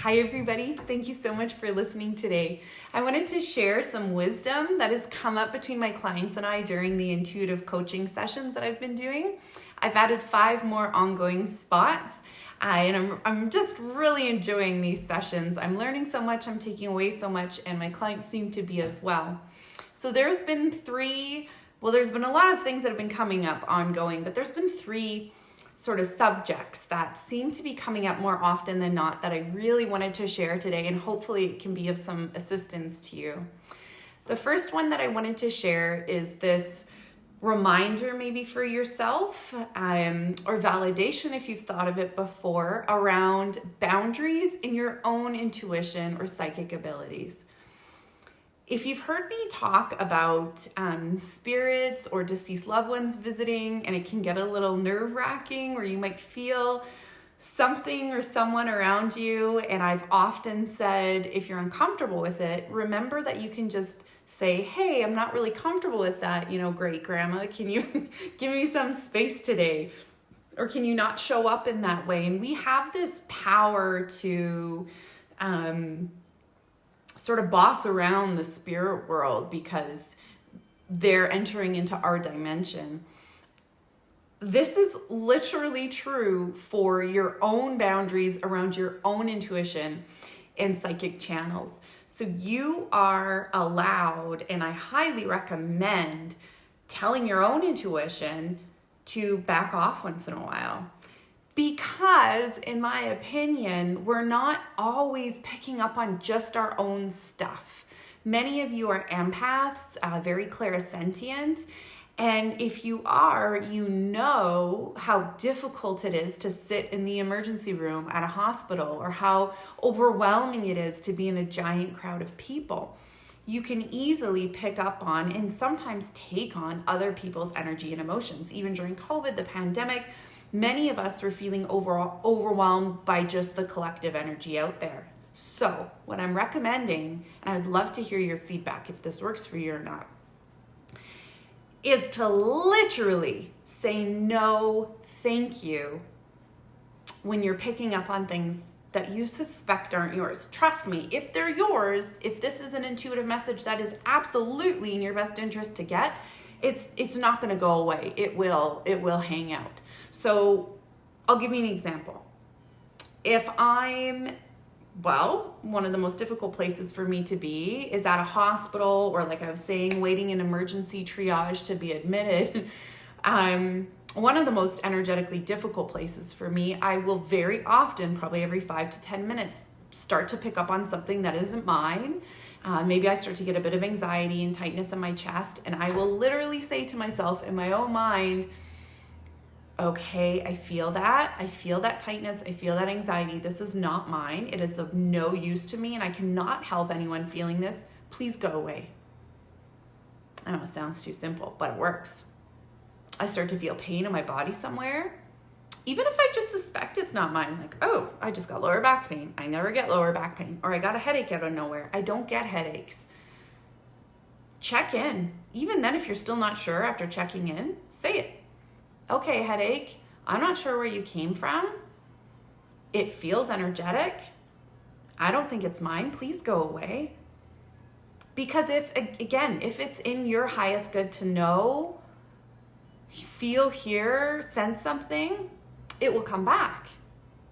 Hi everybody, thank you so much for listening today. I wanted to share some wisdom that has come up between my clients and I during the intuitive coaching sessions that I've been doing. I've added 5 more ongoing spots and I'm just really enjoying these sessions. I'm learning so much, I'm taking away so much, and my clients seem to be as well. So there's been there's been a lot of things that have been coming up ongoing, but there's been 3 sort of subjects that seem to be coming up more often than not that I really wanted to share today, and hopefully it can be of some assistance to you. The first one that I wanted to share is this reminder maybe for yourself or validation if you've thought of it before around boundaries in your own intuition or psychic abilities. If you've heard me talk about spirits or deceased loved ones visiting, and it can get a little nerve-wracking, or you might feel something or someone around you, and I've often said, if you're uncomfortable with it, remember that you can just say, hey, I'm not really comfortable with that, great grandma, can you give me some space today? Or can you not show up in that way? And we have this power to sort of boss around the spirit world because they're entering into our dimension. This is literally true for your own boundaries around your own intuition and psychic channels. So you are allowed, and I highly recommend telling your own intuition to back off once in a while. Because, in my opinion, we're not always picking up on just our own stuff. Many of you are empaths, very clairsentient, and if you are, you know how difficult it is to sit in the emergency room at a hospital, or how overwhelming it is to be in a giant crowd of people. You can easily pick up on and sometimes take on other people's energy and emotions. Even during COVID, the pandemic, many of us were feeling overwhelmed by just the collective energy out there. So what I'm recommending, and I would love to hear your feedback if this works for you or not, is to literally say no, thank you, when you're picking up on things that you suspect aren't yours. Trust me, if they're yours, if this is an intuitive message that is absolutely in your best interest to get, it's not going to go away. It will hang out. So I'll give you an example. If one of the most difficult places for me to be is at a hospital, or like I was saying, waiting in emergency triage to be admitted. One of the most energetically difficult places for me, I will very often, probably every 5 to 10 minutes, start to pick up on something that isn't mine. Maybe I start to get a bit of anxiety and tightness in my chest, and I will literally say to myself in my own mind, okay, I feel that tightness, I feel that anxiety. This is not mine. It is of no use to me, and I cannot help anyone feeling this. Please go away. I know it sounds too simple, but it works. I start to feel pain in my body somewhere. Even if I just suspect it's not mine, like, oh, I just got lower back pain. I never get lower back pain. Or I got a headache out of nowhere. I don't get headaches. Check in. Even then, if you're still not sure after checking in, say it. Okay, headache, I'm not sure where you came from. It feels energetic. I don't think it's mine. Please go away. Because if it's in your highest good to know, feel, hear, sense something, it will come back.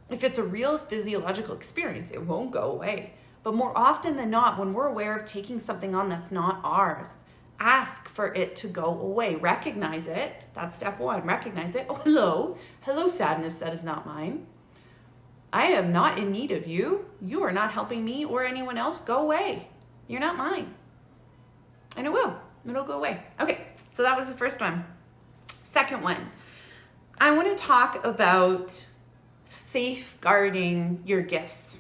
If it's a real physiological experience, it won't go away. But more often than not, when we're aware of taking something on that's not ours, ask for it to go away. Recognize it. That's step 1. Recognize it. Oh, hello, sadness that is not mine. I am not in need of you. You are not helping me or anyone else. Go away. You're not mine. And it'll go away. Okay, so that was the first one. Second one, I want to talk about safeguarding your gifts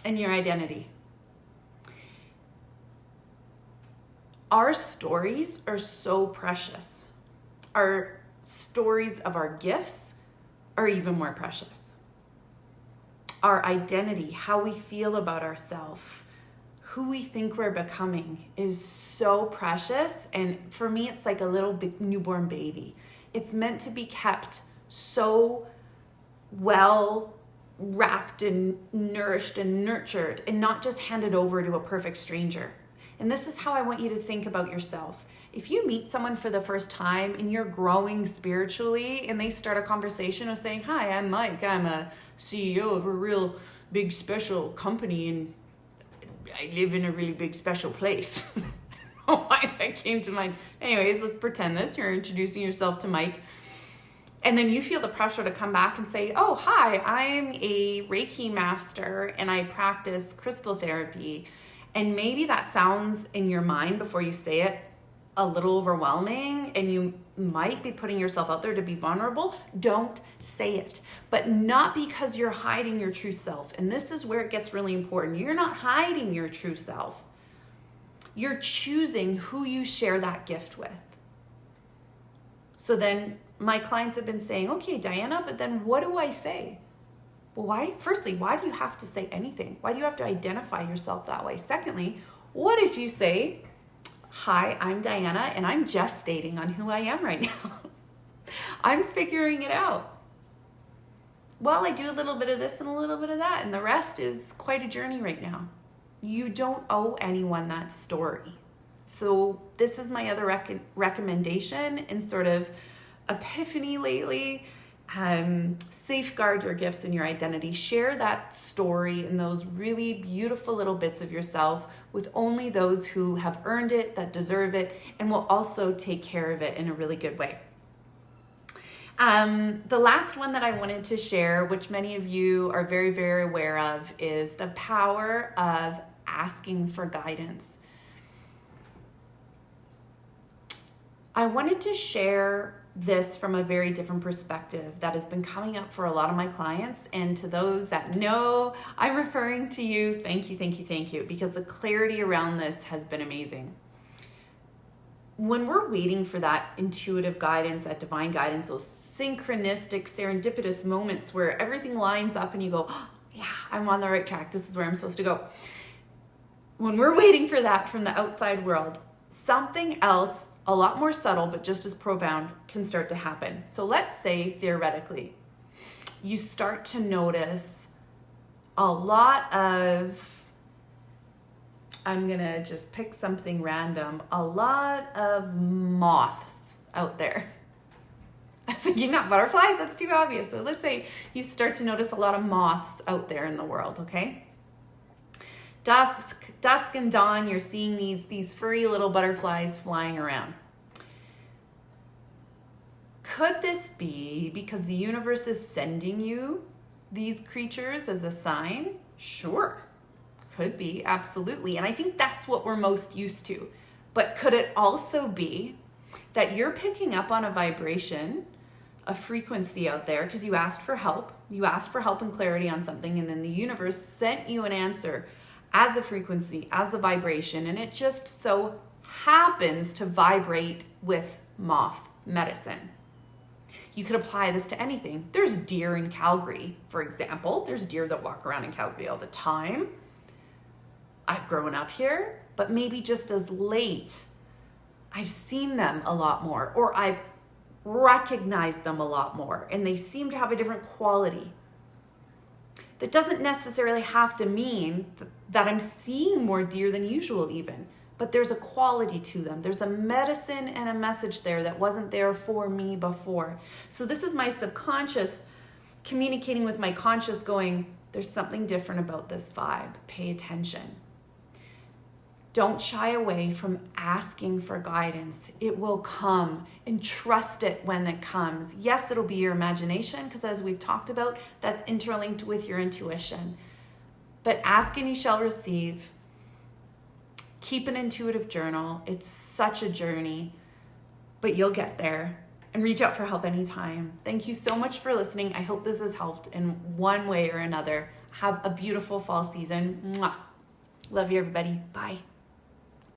and your identity. Our stories are so precious. Our stories of our gifts are even more precious. Our identity, how we feel about ourselves, who we think we're becoming is so precious. And for me, it's like a little newborn baby. It's meant to be kept so well wrapped and nourished and nurtured, and not just handed over to a perfect stranger. And this is how I want you to think about yourself. If you meet someone for the first time and you're growing spiritually and they start a conversation of saying, "Hi, I'm Mike. I'm a CEO of a real big special company and I live in a really big special place." Oh, why that came to mind. Anyways, let's pretend this. You're introducing yourself to Mike. And then you feel the pressure to come back and say, "Oh, hi, I'm a Reiki master and I practice crystal therapy." And maybe that sounds in your mind before you say it a little overwhelming, and you might be putting yourself out there to be vulnerable. Don't say it, but not because you're hiding your true self. And this is where it gets really important. You're not hiding your true self. You're choosing who you share that gift with. So then my clients have been saying, "Okay, Diana, but then what do I say?" Well, why do you have to say anything? Why do you have to identify yourself that way? Secondly, what if you say, "Hi, I'm Diana, and I'm gestating on who I am right now. I'm figuring it out. Well, I do a little bit of this and a little bit of that, and the rest is quite a journey right now." You don't owe anyone that story. So this is my other recommendation in sort of epiphany lately. Safeguard your gifts and your identity. Share that story and those really beautiful little bits of yourself with only those who have earned it, that deserve it, and will also take care of it in a really good way. The last one that I wanted to share, which many of you are very, very aware of, is the power of asking for guidance. I wanted to share this from a very different perspective that has been coming up for a lot of my clients, and to those that know I'm referring to you, thank you, because the clarity around this has been amazing. When we're waiting for that intuitive guidance, that divine guidance, those synchronistic, serendipitous moments where everything lines up and you go, "Oh, yeah, I'm on the right track. This is where I'm supposed to go." When we're waiting for that from the outside world, something else a lot more subtle but just as profound can start to happen. So let's say, theoretically, you start to notice a lot of, I'm gonna just pick something random, a lot of moths out there. I was thinking, not butterflies, that's too obvious. So let's say you start to notice a lot of moths out there in the world, okay? Dusk and dawn, you're seeing these furry little butterflies flying around. Could this be because the universe is sending you these creatures as a sign? Sure, could be, absolutely. And I think that's what we're most used to. But could it also be that you're picking up on a vibration, a frequency out there, because you asked for help. You asked for help and clarity on something, and then the universe sent you an answer as a frequency, as a vibration, and it just so happens to vibrate with moth medicine. You could apply this to anything. There's deer in Calgary, for example. There's deer that walk around in Calgary all the time. I've grown up here, but maybe just as late, I've seen them a lot more, or I've recognized them a lot more, and they seem to have a different quality. That doesn't necessarily have to mean that I'm seeing more deer than usual even, but there's a quality to them. There's a medicine and a message there that wasn't there for me before. So this is my subconscious communicating with my conscious going, there's something different about this vibe. Pay attention. Don't shy away from asking for guidance. It will come, and trust it when it comes. Yes, it'll be your imagination, because as we've talked about, that's interlinked with your intuition. But ask and you shall receive. Keep an intuitive journal. It's such a journey, but you'll get there. And reach out for help anytime. Thank you so much for listening. I hope this has helped in one way or another. Have a beautiful fall season. Mwah. Love you, everybody. Bye.